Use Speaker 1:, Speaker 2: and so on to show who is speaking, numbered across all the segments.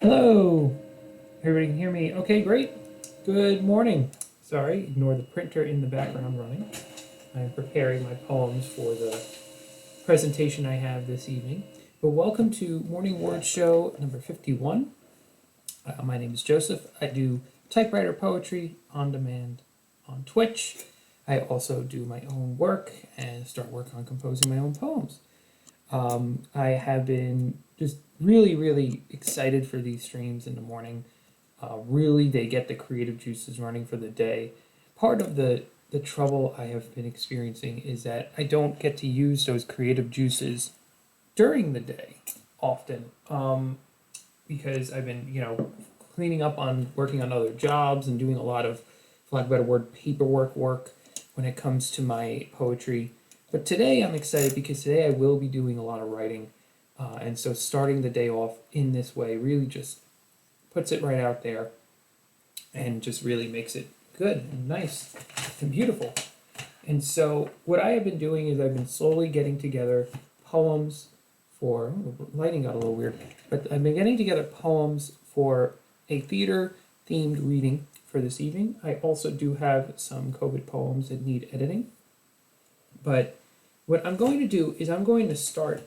Speaker 1: Hello! Everybody can hear me? Okay, great. Good morning. Sorry, ignore the printer in the background running. I'm preparing my poems for the presentation I have this evening. But welcome to Morning Word Show number 51. My name is Joseph. I do typewriter poetry on demand on Twitch. I also do my own work and start work on composing my own poems. I have been just really excited for these streams in the morning. Really, they get the creative juices running for the day. Part of the trouble I have been experiencing is that I don't get to use those creative juices during the day often, because I've been, cleaning up on working on other jobs and doing a lot of, for lack of a better word, paperwork work when it comes to my poetry. But today I'm excited because today I will be doing a lot of writing. And so starting the day off in this way really just puts it right out there and just really makes it good and nice and beautiful. And so what I have been doing is I've been slowly getting together poems for, lighting got a little weird, but I've been getting together poems for a theater themed reading for this evening. I also do have some COVID poems that need editing. But what I'm going to do is I'm going to start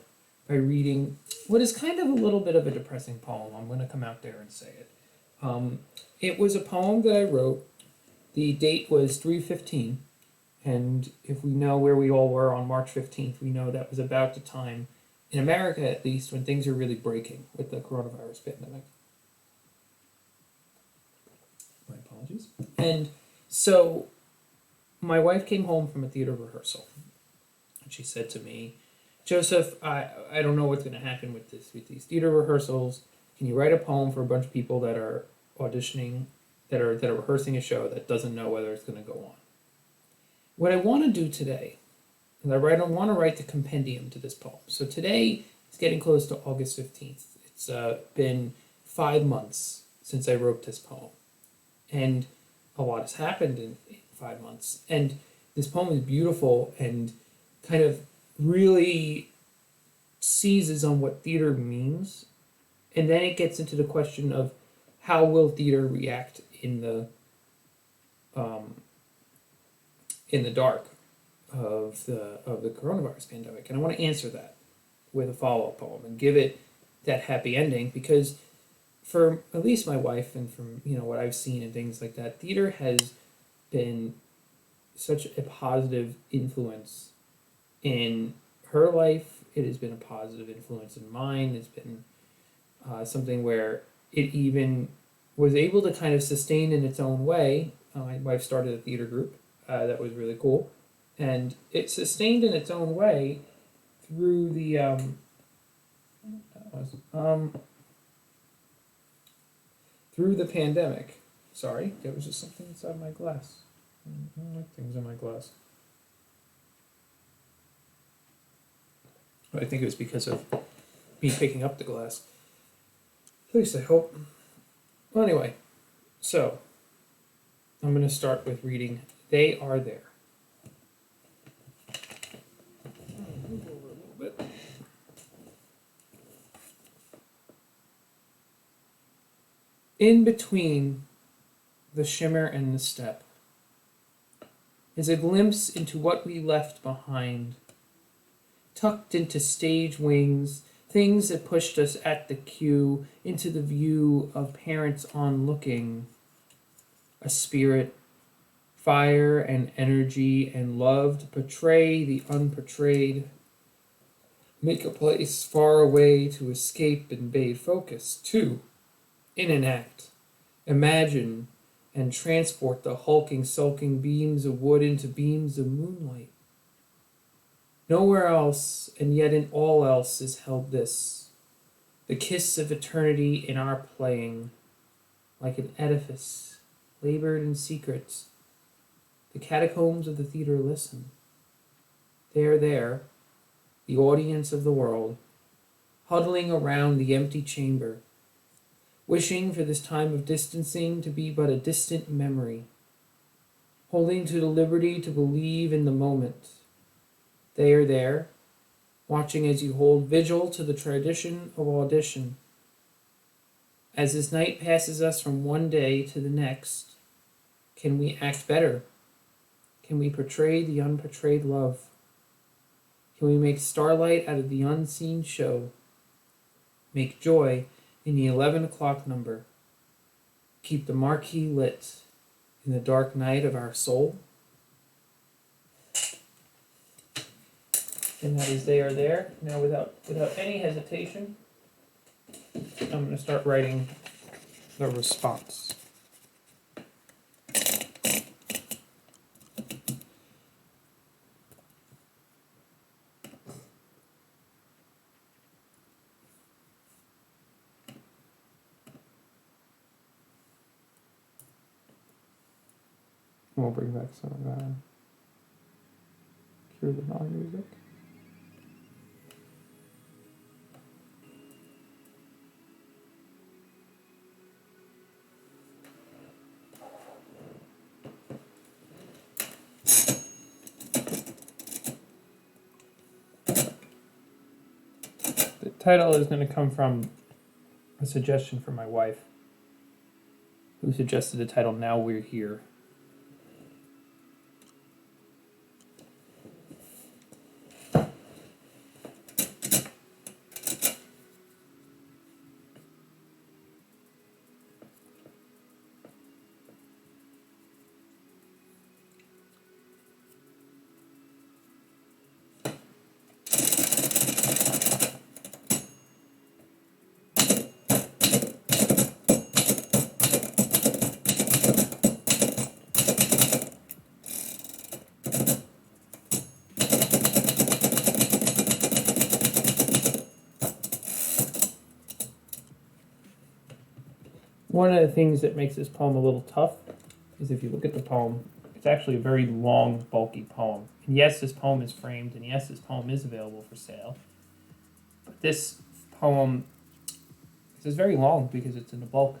Speaker 1: by reading what is kind of a little bit of a depressing poem. I'm going to come out there and say it. It was a poem that I wrote. The date was 3/15, and if we know where we all were on March 15th, we know that was about the time, in America at least, when things are really breaking with the coronavirus pandemic. My apologies. And so my wife came home from a theater rehearsal, and she said to me, Joseph, I don't know what's going to happen with these theater rehearsals. Can you write a poem for a bunch of people that are auditioning, that are rehearsing a show that doesn't know whether it's going to go on? What I want to do today is I want to write the compendium to this poem. So today is getting close to August 15th. It's been 5 months since I wrote this poem, and a lot has happened in 5 months. And this poem is beautiful and kind of really seizes on what theater means, and then it gets into the question of how will theater react in the dark of the coronavirus pandemic. And I want to answer that with a follow-up poem and give it that happy ending, because for at least my wife and from what I've seen and things like that, theater has been such a positive influence in her life. It has been a positive influence in mine. It's been something where it even was able to kind of sustain in its own way. My wife started a theater group that was really cool, and it sustained in its own way through the through the pandemic. Sorry, there was just something inside my glass. I don't like things in my glass. I think it was because of me picking up the glass. At least I hope. Well, anyway, so I'm going to start with reading They Are There. Move over a little bit. In between the shimmer and the step is a glimpse into what we left behind, tucked into stage wings, things that pushed us at the cue, into the view of parents onlooking. A spirit, fire and energy and love to portray the unportrayed. Make a place far away to escape and bathe focus, too, in an act. Imagine and transport the hulking, sulking beams of wood into beams of moonlight. Nowhere else, and yet in all else, is held this, the kiss of eternity in our playing, like an edifice, labored in secrets. The catacombs of the theater listen. They are there, the audience of the world, huddling around the empty chamber, wishing for this time of distancing to be but a distant memory, holding to the liberty to believe in the moment. They are there, watching as you hold vigil to the tradition of audition, As this night passes us from one day to the next, can we act better? Can we portray the unportrayed love? Can we make starlight out of the unseen show? Make joy in the 11 o'clock number? Keep the marquee lit in the dark night of our soul? And that is They Are There. Now, without any hesitation, I'm going to start writing the response. We'll bring back some Cure the Non-Music. The title is going to come from a suggestion from my wife, who suggested the title Now We're Here. One of the things that makes this poem a little tough is if you look at the poem, it's actually a very long, bulky poem. And yes, this poem is framed, and yes, this poem is available for sale. But this poem is very long because it's in the bulk.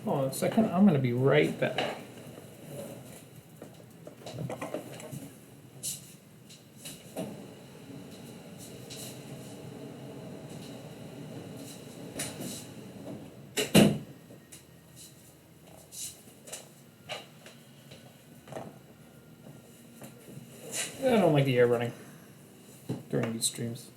Speaker 1: Hold on a second, I'm going to be right back. I don't like the air running during these streams.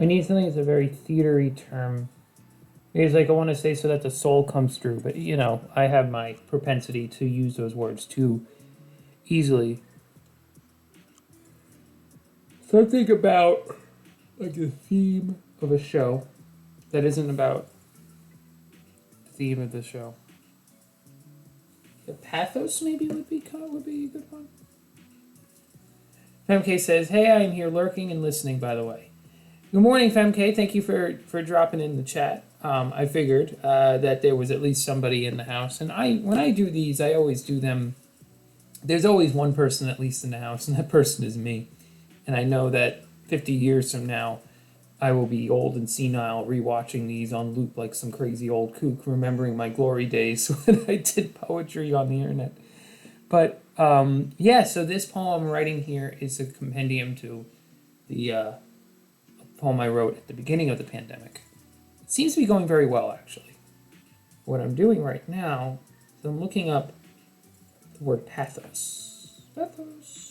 Speaker 1: I need something that's a very theatery term. It's like I want to say so that the soul comes through, but you know, I have my propensity to use those words too easily. Something about like the theme of a show that isn't about the theme of the show. The pathos maybe would be a good one. Femke says, "Hey, I am here lurking and listening. By the way, good morning, Femke. Thank you for dropping in the chat. I figured that there was at least somebody in the house, and when I do these, I always do them. There's always one person at least in the house, and that person is me. And I know that 50 years from now, I will be old and senile, rewatching these on loop like some crazy old kook, remembering my glory days when I did poetry on the internet. But yeah, so this poem I'm writing here is a compendium to the poem I wrote at the beginning of the pandemic. It seems to be going very well, actually. What I'm doing right now is I'm looking up the word pathos. Pathos.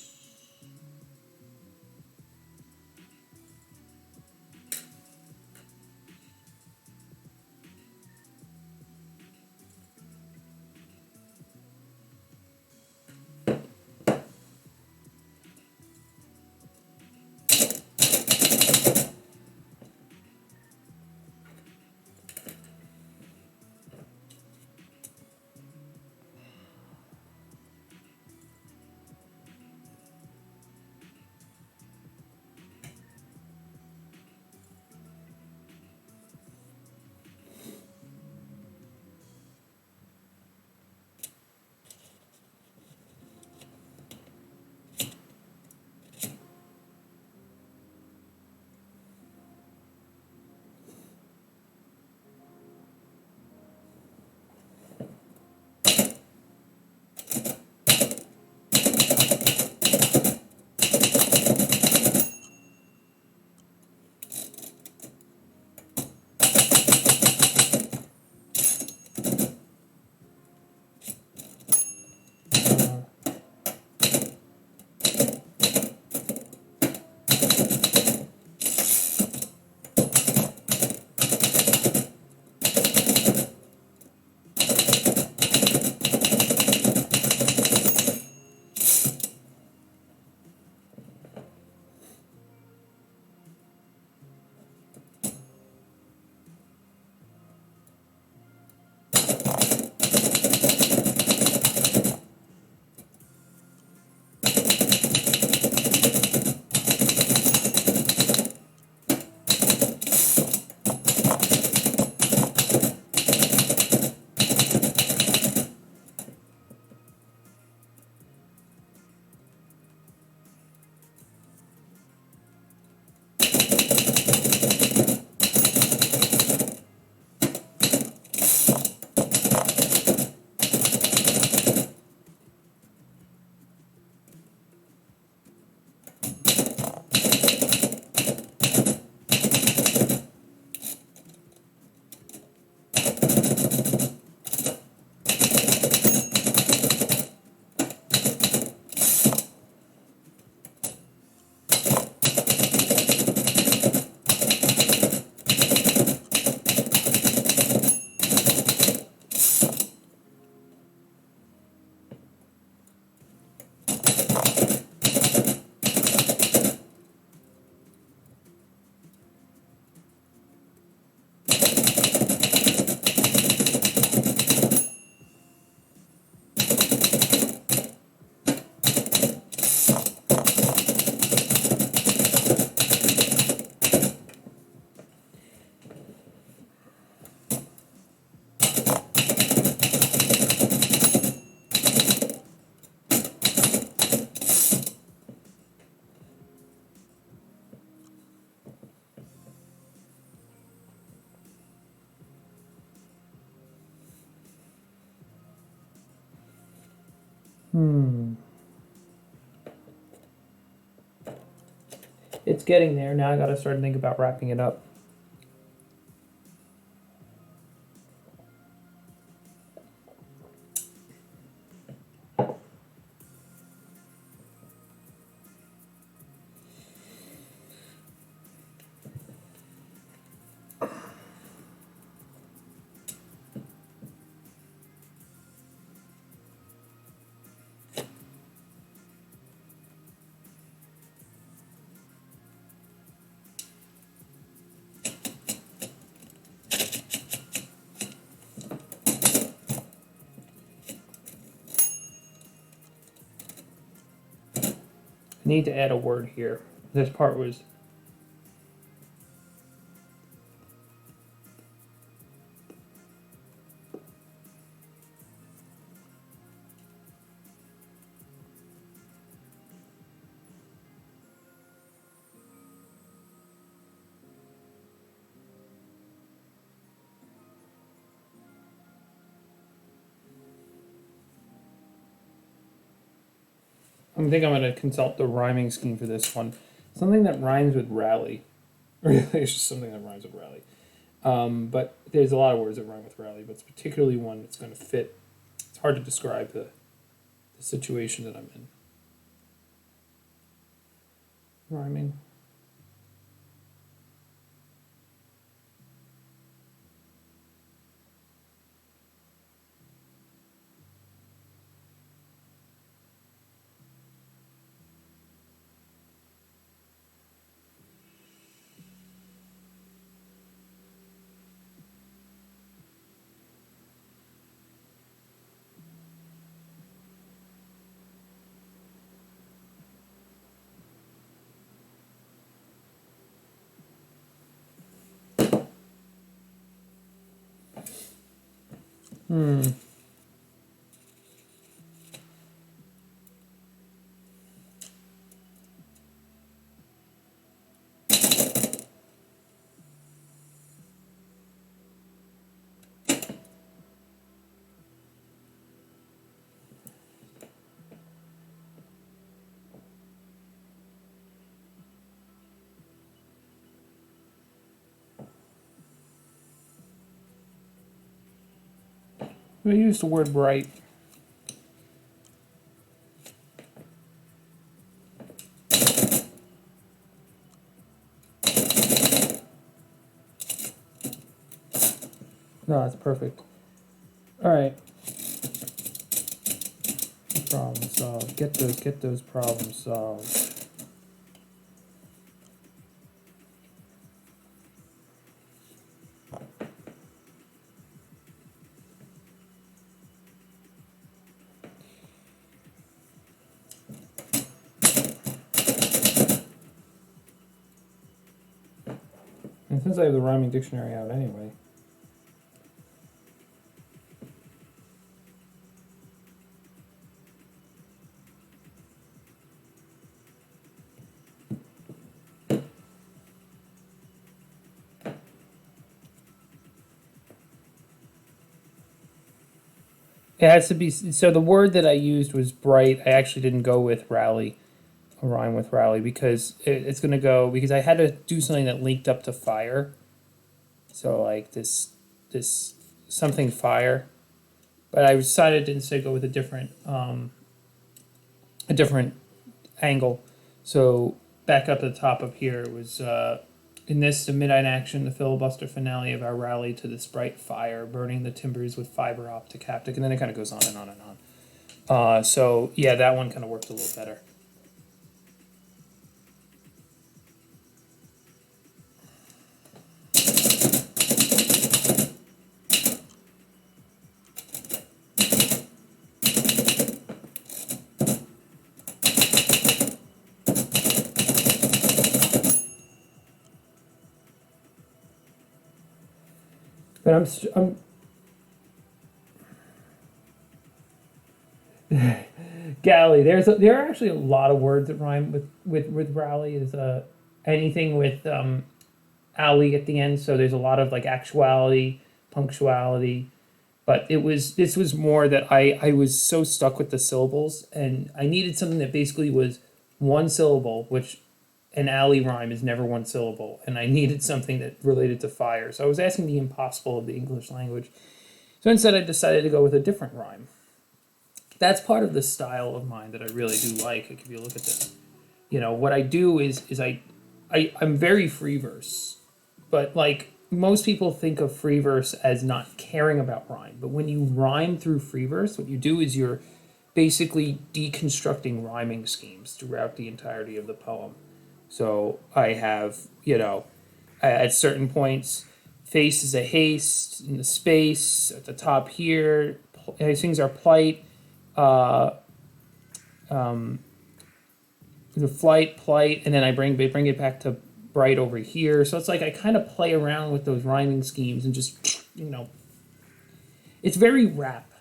Speaker 1: It's getting there. Now I gotta start to think about wrapping it up. Need to add a word here. This part was... I think I'm going to consult the rhyming scheme for this one. Something that rhymes with rally. Really, it's just something that rhymes with rally. But there's a lot of words that rhyme with rally, but it's particularly one that's going to fit. It's hard to describe the situation that I'm in. Rhyming. We use the word bright. No, that's perfect. All right. Problem solved. Get those problems solved. And since I have the rhyming dictionary out anyway. It has to be, so the word that I used was bright. I actually didn't go with rally, a rhyme with rally, because it's going to go, because I had to do something that linked up to fire. So like this something fire. But I decided to instead go with a different angle. So back up to the top of here, it was in this, the midnight action, the filibuster finale of our rally to this bright fire, burning the timbers with fiber optic haptic, and then it kind of goes on and on and on. So yeah, that one kind of worked a little better. But I'm galley. There are actually a lot of words that rhyme with rally. Is anything with alley at the end. So there's a lot of like actuality, punctuality. But this was more that I was so stuck with the syllables, and I needed something that basically was one syllable, which an alley rhyme is never one syllable, and I needed something that related to fire. So I was asking the impossible of the English language. So instead, I decided to go with a different rhyme. That's part of the style of mine that I really do like. Like if you look at this, what I do is I'm very free verse, but like most people think of free verse as not caring about rhyme. But when you rhyme through free verse, what you do is you're basically deconstructing rhyming schemes throughout the entirety of the poem. So I have, at certain points, face is a haste in the space at the top here. Things are plight. the flight, plight, and then I bring it back to bright over here. So it's like I kind of play around with those rhyming schemes and just, it's very rap.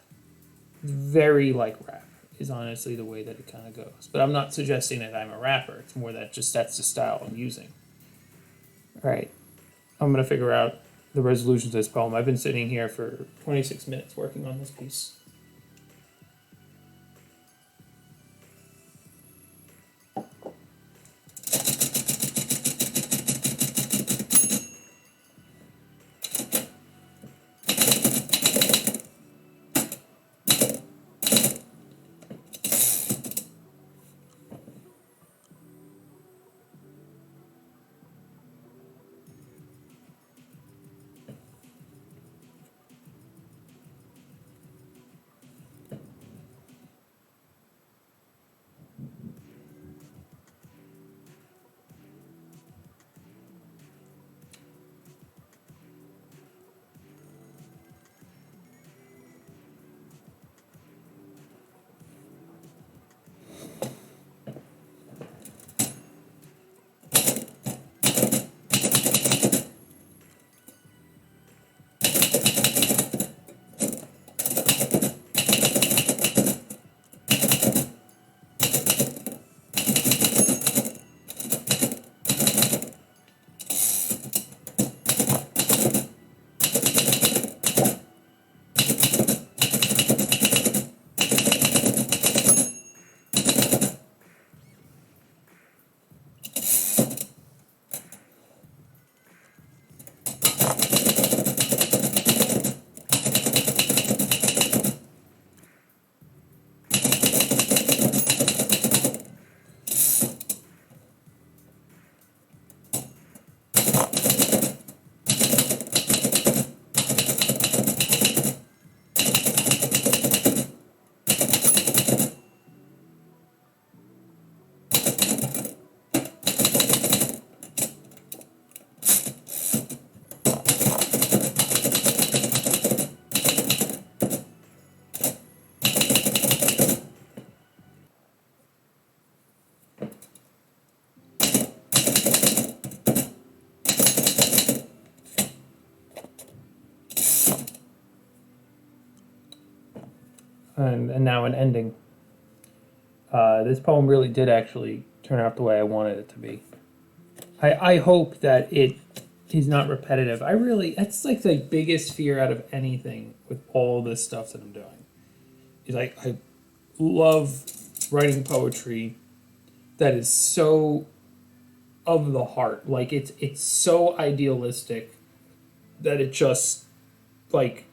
Speaker 1: Very like rap is honestly the way that it kind of goes. But I'm not suggesting that I'm a rapper. It's more that just that's the style I'm using. All right. I'm going to figure out the resolutions of this poem. I've been sitting here for 26 minutes working on this piece. And now an ending. This poem really did actually turn out the way I wanted it to be. I hope that it is not repetitive. That's like the biggest fear out of anything with all this stuff that I'm doing. Is like, I love writing poetry that is so of the heart. Like it's so idealistic that it just like,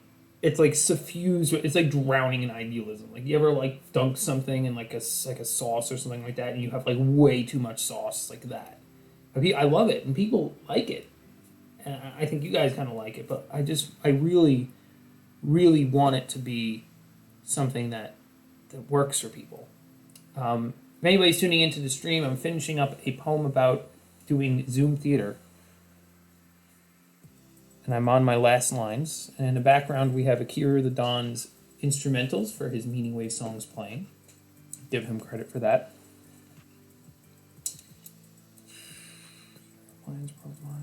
Speaker 1: it's like suffused. It's like drowning in idealism. Like you ever like dunk something in like a sauce or something like that, and you have like way too much sauce like that. I love it, and people like it, and I think you guys kind of like it. But I really, really want it to be something that works for people. If anybody's tuning into the stream, I'm finishing up a poem about doing Zoom theater. And I'm on my last lines. And in the background, we have Akira the Don's instrumentals for his Meaning Wave songs playing. Give him credit for that. Lions provide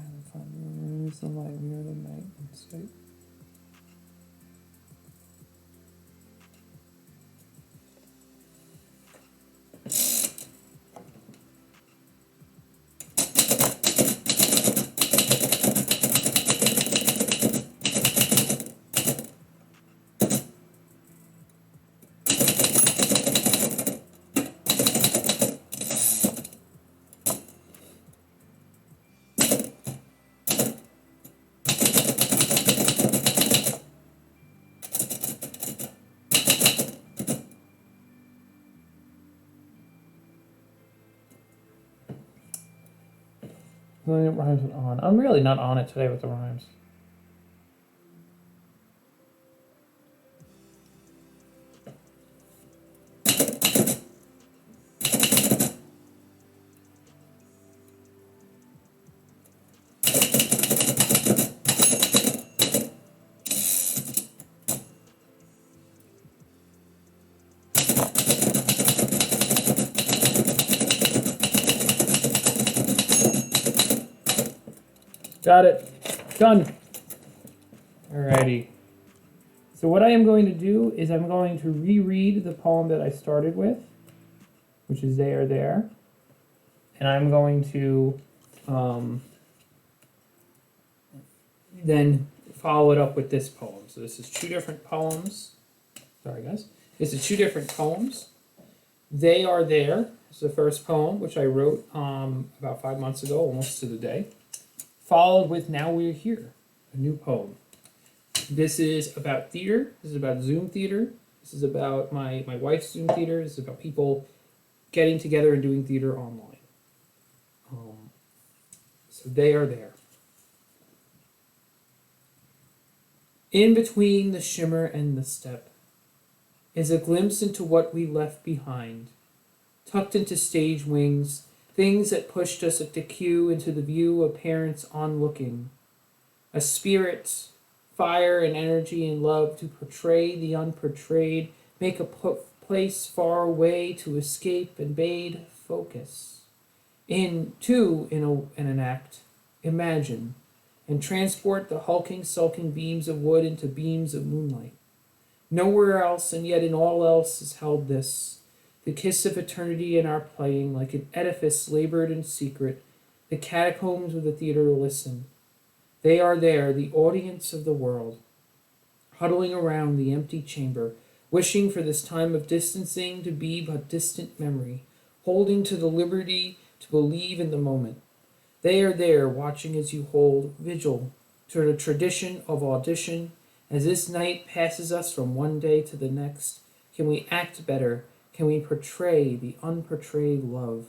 Speaker 1: the light, we are the night in sight. It rhymes with on. I'm really not on it today with the rhymes. Got it. Done. Alrighty. So what I am going to do is I'm going to reread the poem that I started with, which is They Are There. And I'm going to then follow it up with this poem. So this is two different poems. Sorry, guys. This is two different poems. They Are There is the first poem, which I wrote about 5 months ago, almost to the day. Followed with Now We're Here, a new poem. This is about theater. This is about Zoom theater. This is about my wife's Zoom theater. This is about people getting together and doing theater online. So they are there. In between the shimmer and the step is a glimpse into what we left behind, tucked into stage wings, things that pushed us at the queue into the view of parents onlooking. A spirit, fire and energy and love to portray the unportrayed, make a place far away to escape and bade focus. In an act, imagine, and transport the hulking, sulking beams of wood into beams of moonlight. Nowhere else, and yet in all else, is held this, the kiss of eternity in our playing, like an edifice labored in secret, the catacombs of the theater listen. They are there, the audience of the world, huddling around the empty chamber, wishing for this time of distancing to be but distant memory, holding to the liberty to believe in the moment. They are there, watching as you hold vigil to the tradition of audition. As this night passes us from one day to the next, can we act better? Can we portray the unportrayed love?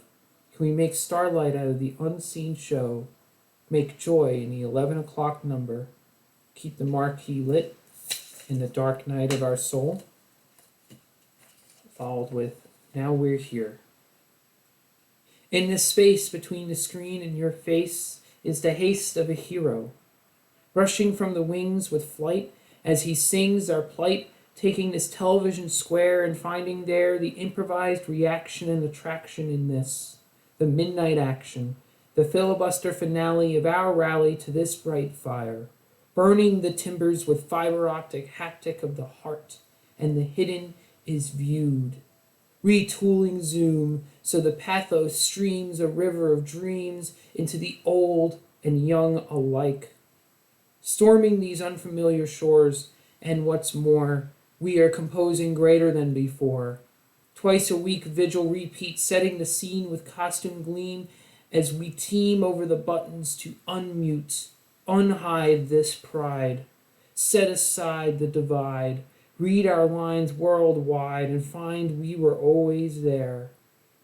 Speaker 1: Can we make starlight out of the unseen show? Make joy in the 11 o'clock number? Keep the marquee lit in the dark night of our soul? Followed with, Now We're Here. In the space between the screen and your face is the haste of a hero, rushing from the wings with flight as he sings our plight, taking this television square and finding there the improvised reaction and attraction in this, the midnight action, the filibuster finale of our rally to this bright fire, burning the timbers with fiber optic haptic of the heart, and the hidden is viewed. Retooling Zoom so the pathos streams a river of dreams into the old and young alike. Storming these unfamiliar shores, and what's more, we are composing greater than before. Twice a week vigil repeat, setting the scene with costume gleam as we team over the buttons to unmute, unhide this pride, set aside the divide, read our lines worldwide and find we were always there.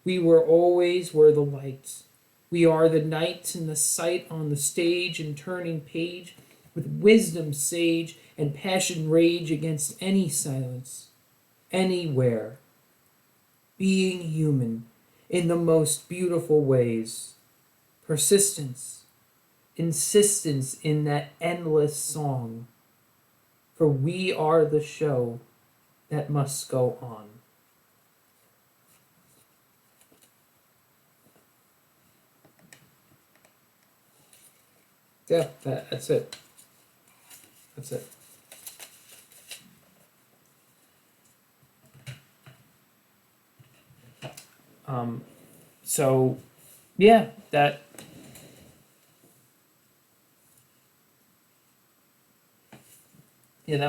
Speaker 1: We were always were the light. We are the night and the sight on the stage and turning page with wisdom sage and passion rage against any silence, anywhere. Being human in the most beautiful ways. Persistence, insistence in that endless song. For we are the show that must go on. Yeah, that's it. That's it. So, yeah, that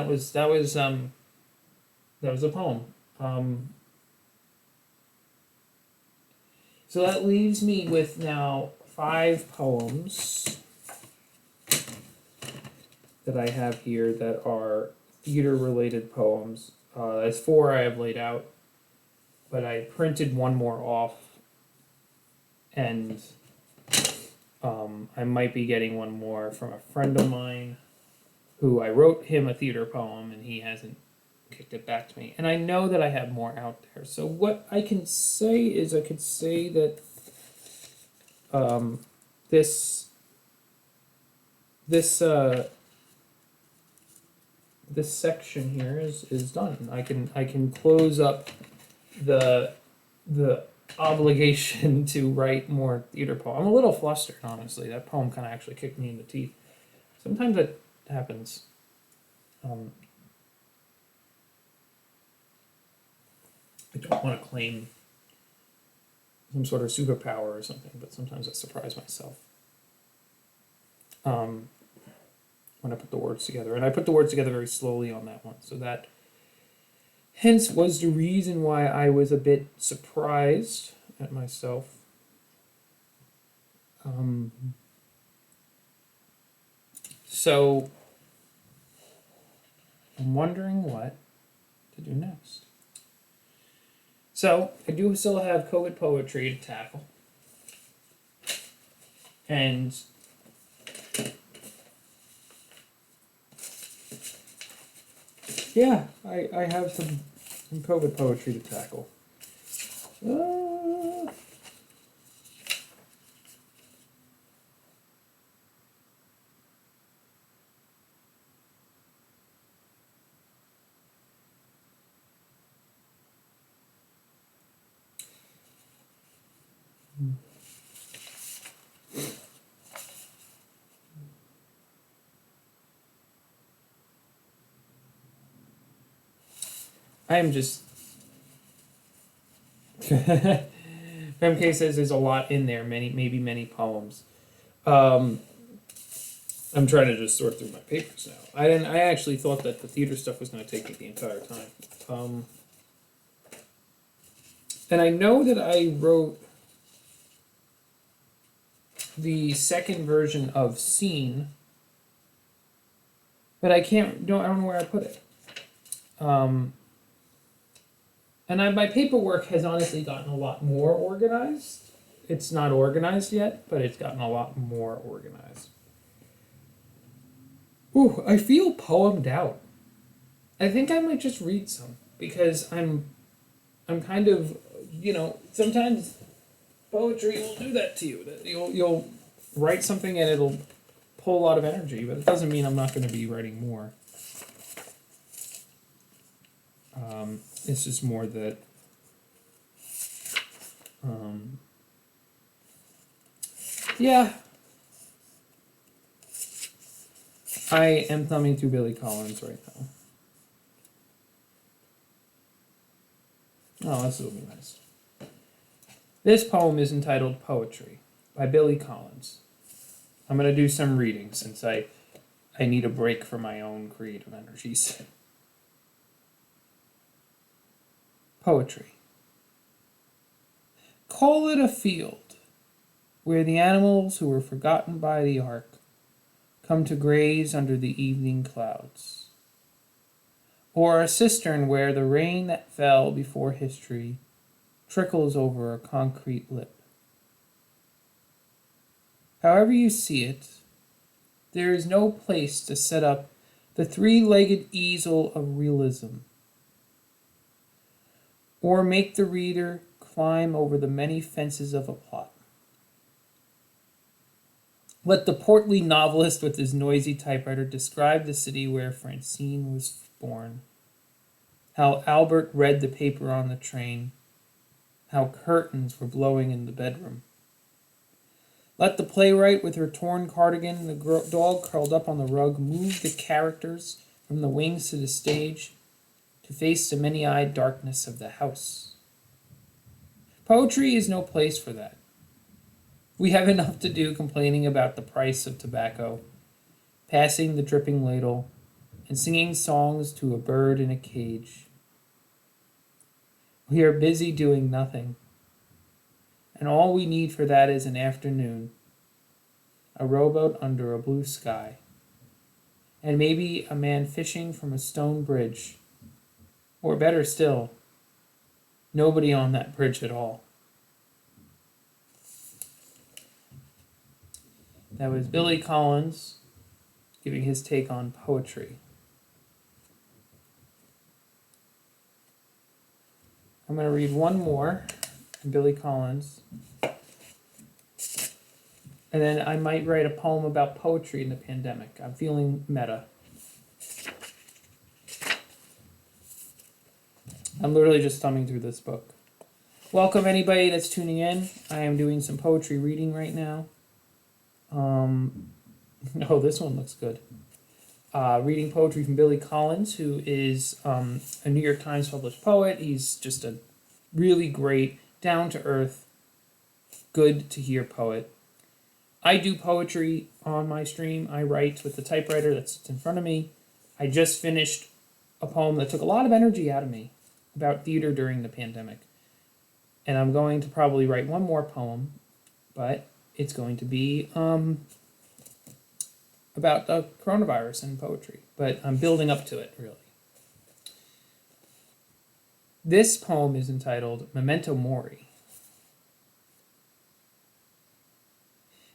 Speaker 1: was a poem. So that leaves me with now 5 poems that I have here that are theater-related poems. As 4 I have laid out, but I printed one more off, and I might be getting one more from a friend of mine who I wrote him a theater poem, and he hasn't kicked it back to me. And I know that I have more out there. So what I can say is I could say that this section here is done. I can close up the obligation to write more theater poems. I'm a little flustered, honestly. That poem kind of actually kicked me in the teeth. Sometimes that happens. I don't want to claim some sort of superpower or something, but sometimes I surprise myself when I put the words together. And I put the words together very slowly on that one, so that hence was the reason why I was a bit surprised at myself. So I'm wondering what to do next. So I do still have COVID poetry to tackle. And yeah, I have some COVID poetry to tackle. I am just. Femke says there's a lot in there, maybe many poems. I'm trying to just sort through my papers now. I actually thought that the theater stuff was going to take me the entire time. And I know that I wrote the second version of Scene, but I don't know where I put it. And my paperwork has honestly gotten a lot more organized. It's not organized yet, but it's gotten a lot more organized. Ooh, I feel poemed out. I think I might just read some, because I'm kind of, sometimes poetry will do that to you. You'll write something and it'll pull a lot of energy, but it doesn't mean I'm not going to be writing more. It's just more that yeah, I am thumbing through Billy Collins right now. Oh, this will be nice. This poem is entitled Poetry by Billy Collins. I'm going to do some reading since I need a break from my own creative energies. Poetry. Call it a field where the animals who were forgotten by the ark come to graze under the evening clouds, or a cistern where the rain that fell before history trickles over a concrete lip. However you see it, there is no place to set up the three-legged easel of realism, or make the reader climb over the many fences of a plot. Let the portly novelist with his noisy typewriter describe the city where Francine was born, how Albert read the paper on the train, how curtains were blowing in the bedroom. Let the playwright with her torn cardigan and the dog curled up on the rug move the characters from the wings to the stage to face the many-eyed darkness of the house. Poetry is no place for that. We have enough to do complaining about the price of tobacco, passing the dripping ladle, and singing songs to a bird in a cage. We are busy doing nothing, and all we need for that is an afternoon, a rowboat under a blue sky, and maybe a man fishing from a stone bridge, or better still, nobody on that bridge at all. That was Billy Collins giving his take on poetry. I'm going to read one more from Billy Collins, and then I might write a poem about poetry in the pandemic. I'm feeling meta. I'm literally just thumbing through this book. Welcome anybody that's tuning in. I am doing some poetry reading right now. Oh, this one looks good. Reading poetry from Billy Collins, who is a New York Times published poet. He's just a really great, down-to-earth, good-to-hear poet. I do poetry on my stream. I write with the typewriter that sits in front of me. I just finished a poem that took a lot of energy out of me about theater during the pandemic. And I'm going to probably write one more poem, but it's going to be about the coronavirus and poetry. But I'm building up to it, really. This poem is entitled Memento Mori.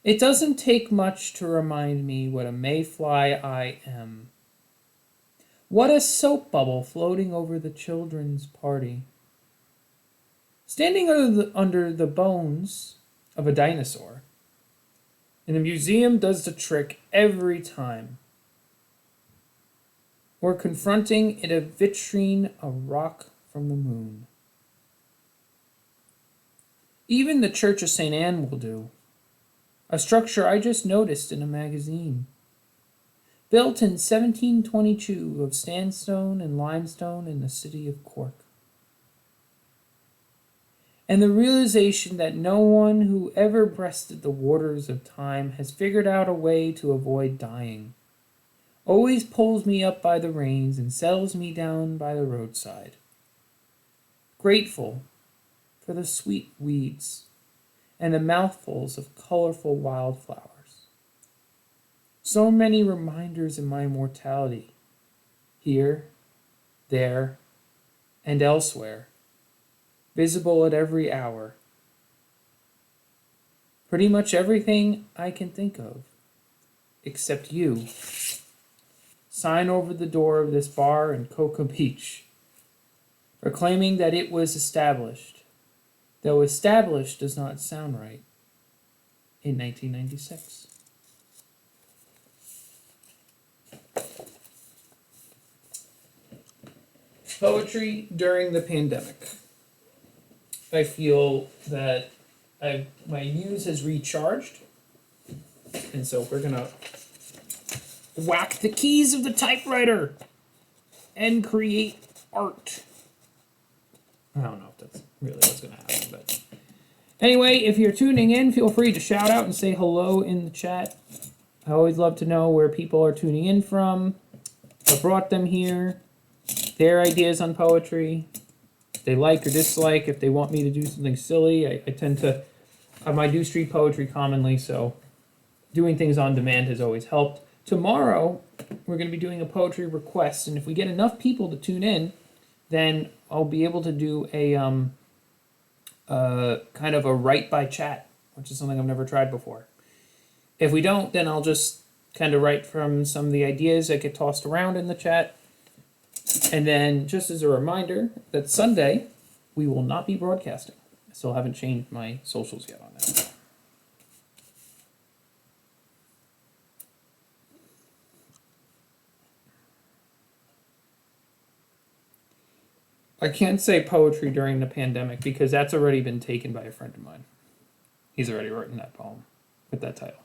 Speaker 1: It doesn't take much to remind me what a mayfly I am. What a soap bubble floating over the children's party. Standing under the bones of a dinosaur. And the museum does the trick every time. Or confronting in a vitrine a rock from the moon. Even the Church of St. Anne will do. A structure I just noticed in a magazine. Built in 1722 of sandstone and limestone in the city of Cork. And the realization that no one who ever breasted the waters of time has figured out a way to avoid dying always pulls me up by the reins and settles me down by the roadside. Grateful for the sweet weeds and the mouthfuls of colorful wildflowers. So many reminders in my mortality, here, there, and elsewhere, visible at every hour. Pretty much everything I can think of, except you. Sign over the door of this bar in Cocoa Beach, proclaiming that it was established, though established does not sound right, in 1996. Poetry during the pandemic. I feel that my muse has recharged, and so we're gonna whack the keys of the typewriter and create art. I don't know if that's really what's gonna happen, but anyway, if you're tuning in, feel free to shout out and say hello in the chat. I always love to know where people are tuning in from, what brought them here, their ideas on poetry, if they like or dislike, if they want me to do something silly. I tend to, I do street poetry commonly, so doing things on demand has always helped. Tomorrow, we're going to be doing a poetry request, and if we get enough people to tune in, then I'll be able to do a kind of a write by chat, which is something I've never tried before. If we don't, then I'll just kind of write from some of the ideas that get tossed around in the chat. And then, just as a reminder, that Sunday, we will not be broadcasting. I still haven't changed my socials yet on that. I can't say poetry during the pandemic because that's already been taken by a friend of mine. He's already written that poem with that title.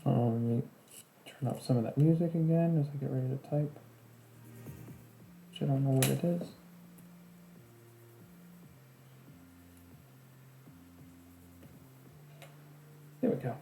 Speaker 1: Let me turn up some of that music again as I get ready to type, which I don't know what it is. There we go.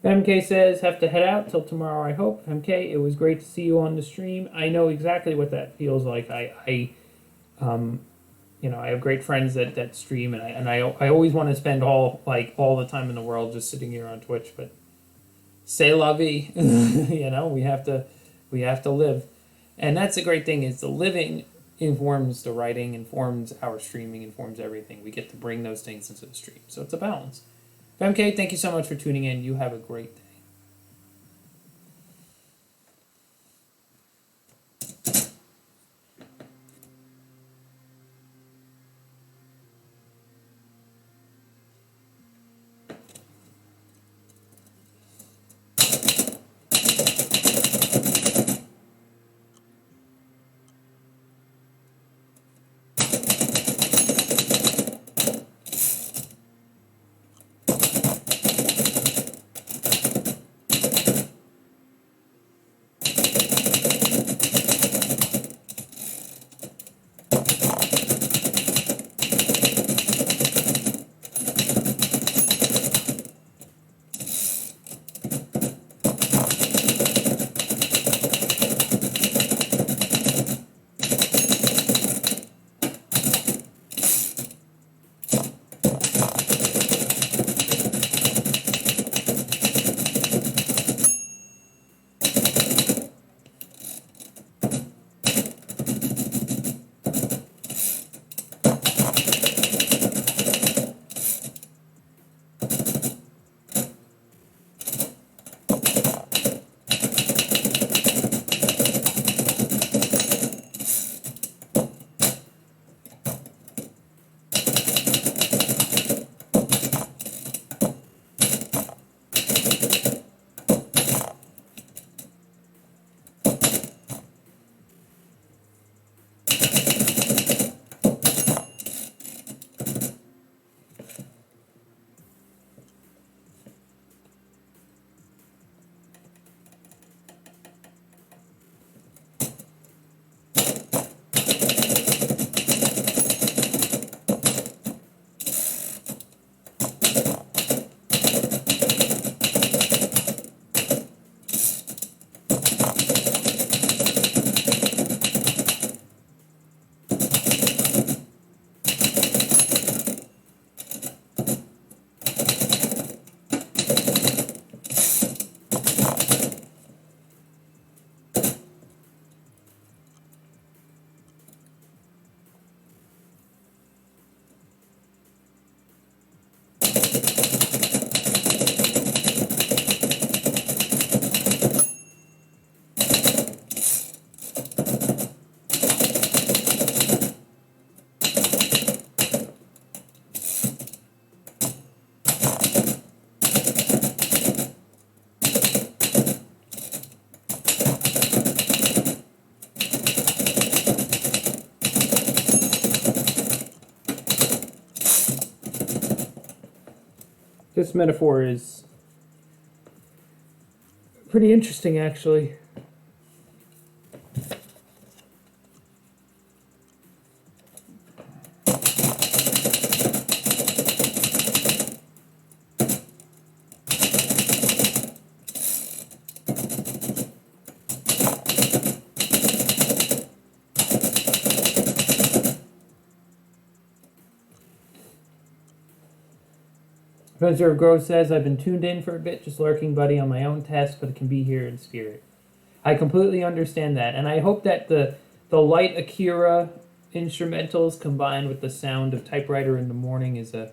Speaker 1: MK says, have to head out till tomorrow, I hope. MK, it was great to see you on the stream. I know exactly what that feels like. I have great friends that stream, and I always want to spend all the time in the world just sitting here on Twitch, but c'est la vie. we have to live. And that's the great thing, is the living informs the writing, informs our streaming, informs everything. We get to bring those things into the stream. So it's a balance. MK, thank you so much for tuning in. You have a great day. This metaphor is pretty interesting, actually. Professor Grove says, I've been tuned in for a bit, just lurking, buddy, on my own test, but it can be here in spirit. I completely understand that, and I hope that the light Akira instrumentals combined with the sound of Typewriter in the morning is a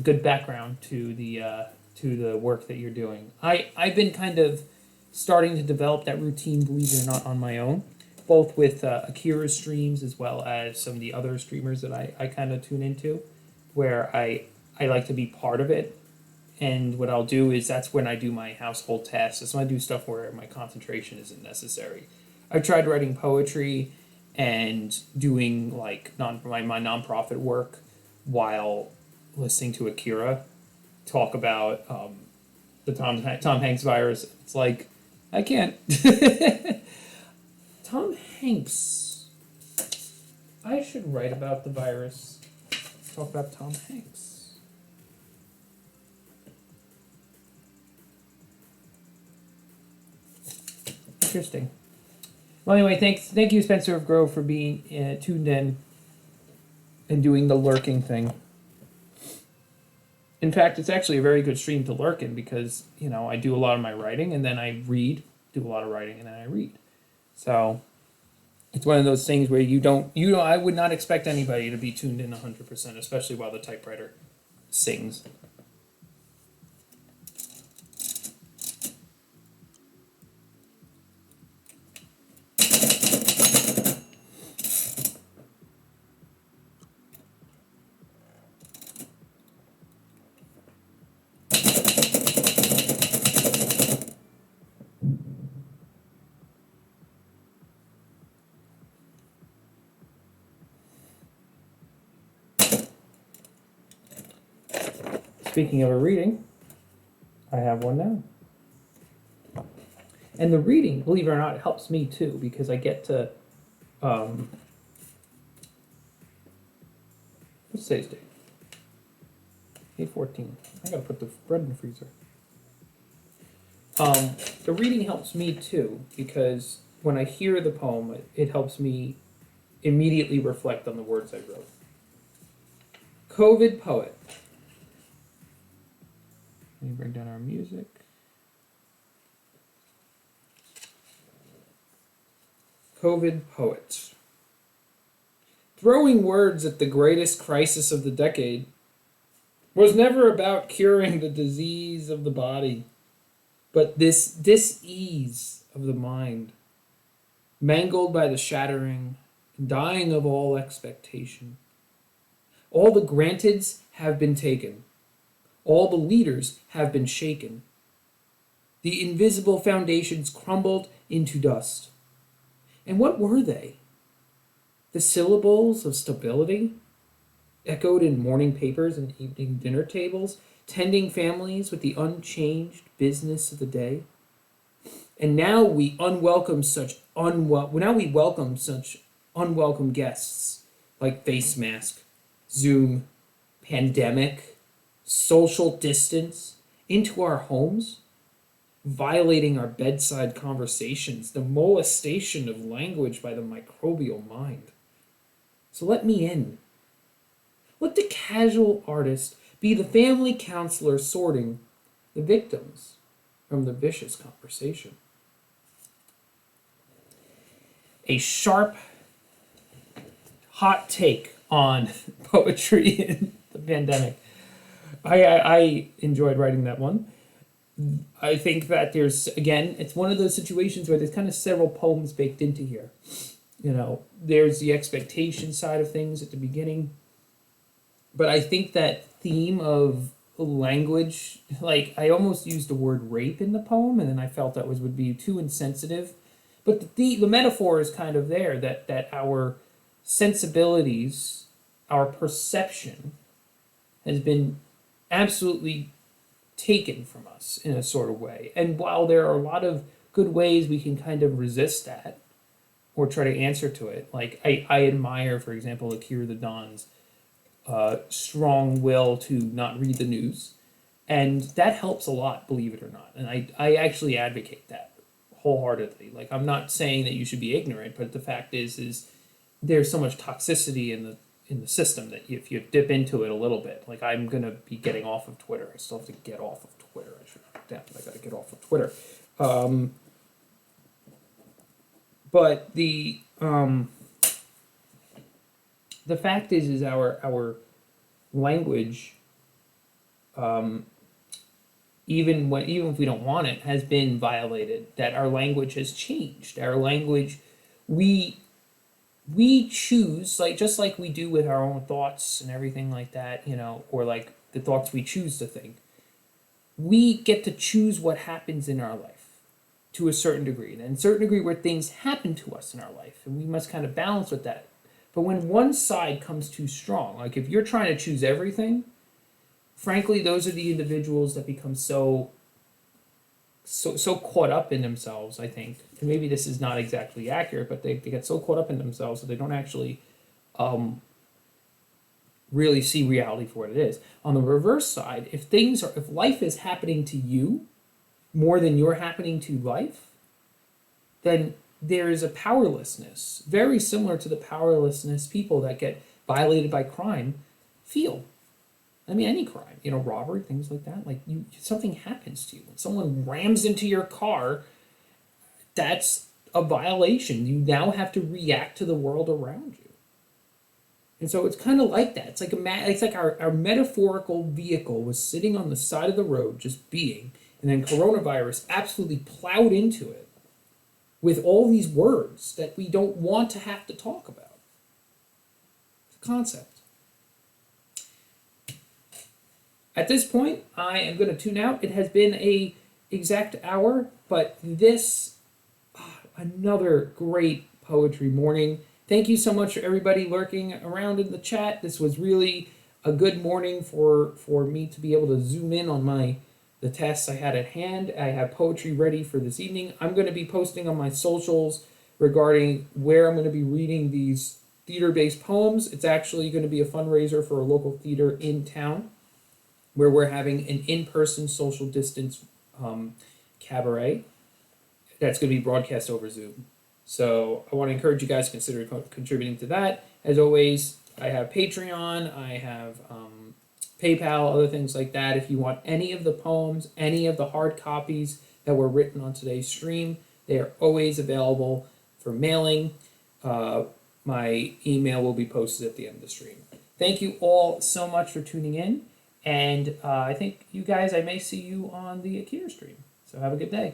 Speaker 1: good background to the work that you're doing. I've been kind of starting to develop that routine, believe it or not, on my own, both with Akira's streams as well as some of the other streamers that I kind of tune into, where I like to be part of it. And what I'll do is that's when I do my household tasks. That's when I do stuff where my concentration isn't necessary. I've tried writing poetry and doing like my nonprofit work while listening to Akira talk about the Tom Hanks virus. It's like, I can't. Tom Hanks. I should write about the virus. Talk about Tom Hanks. interesting. Well, anyway, thank you, Spencer of Grove, for being tuned in and doing the lurking thing. In fact, it's actually a very good stream to lurk in because, I do a lot of my writing and then I read, do a lot of writing and then I read. So it's one of those things where I would not expect anybody to be tuned in 100%, especially while the typewriter sings. Speaking of a reading, I have one now. And the reading, believe it or not, it helps me too because I get to, what's today's date? 8/14. I gotta put the bread in the freezer. The reading helps me too because when I hear the poem, it helps me immediately reflect on the words I wrote. COVID Poet. Let me bring down our music. COVID Poet. Throwing words at the greatest crisis of the decade was never about curing the disease of the body, but this dis-ease of the mind, mangled by the shattering, dying of all expectation. All the granteds have been taken. All the leaders have been shaken. The invisible foundations crumbled into dust. And what were they? The syllables of stability, echoed in morning papers and evening dinner tables, tending families with the unchanged business of the day. And now we welcome such unwelcome guests like face mask, Zoom, pandemic, social distance into our homes, violating our bedside conversations, the molestation of language by the microbial mind. So let me in. Let the casual artist be the family counselor sorting the victims from the vicious conversation. A sharp, hot take on poetry in the pandemic. I enjoyed writing that one. I think that it's one of those situations where there's kind of several poems baked into here. There's the expectation side of things at the beginning. But I think that theme of language, like I almost used the word rape in the poem, and then I felt that would be too insensitive. But the metaphor is kind of there, that our sensibilities, our perception has been absolutely taken from us in a sort of way. And while there are a lot of good ways we can kind of resist that or try to answer to it, like I admire, for example, Akira the Don's strong will to not read the news. And that helps a lot, believe it or not. And I actually advocate that wholeheartedly. Like, I'm not saying that you should be ignorant, but the fact is there's so much toxicity in the system that if you dip into it a little bit, like I'm going to be getting off of Twitter. I still have to get off of Twitter. I got to get off of Twitter. But the fact is our language, even if we don't want it, has been violated. That our language has changed. Our language, we choose, like just like we do with our own thoughts and everything like that, or like the thoughts we choose to think. We get to choose what happens in our life to a certain degree, and a certain degree where things happen to us in our life, and we must kind of balance with that. But when one side comes too strong, like if you're trying to choose everything, frankly, those are the individuals that become so caught up in themselves, I think. And maybe this is not exactly accurate, but they get so caught up in themselves that they don't actually really see reality for what it is. On the reverse side, if life is happening to you more than you're happening to life, then there is a powerlessness, very similar to the powerlessness people that get violated by crime feel. I mean, any crime, robbery, things like that. Like something happens to you. When someone rams into your car, that's a violation. You now have to react to the world around you. And so it's kind of like that. It's like our metaphorical vehicle was sitting on the side of the road just being, and then coronavirus absolutely plowed into it with all these words that we don't want to have to talk about. It's a concept. At this point, I am going to tune out. It has been a exact hour, but another great poetry morning. Thank you so much for everybody lurking around in the chat. This was really a good morning for me to be able to zoom in on the tasks I had at hand. I have poetry ready for this evening. I'm going to be posting on my socials regarding where I'm going to be reading these theater-based poems. It's actually going to be a fundraiser for a local theater in town where we're having an in-person social distance cabaret that's going to be broadcast over Zoom. So I want to encourage you guys to consider contributing to that. As always, I have Patreon, I have PayPal, other things like that. If you want any of the poems, any of the hard copies that were written on today's stream, they are always available for mailing. My email will be posted at the end of the stream. Thank you all so much for tuning in. And I think you guys, I may see you on the Akira stream. So have a good day.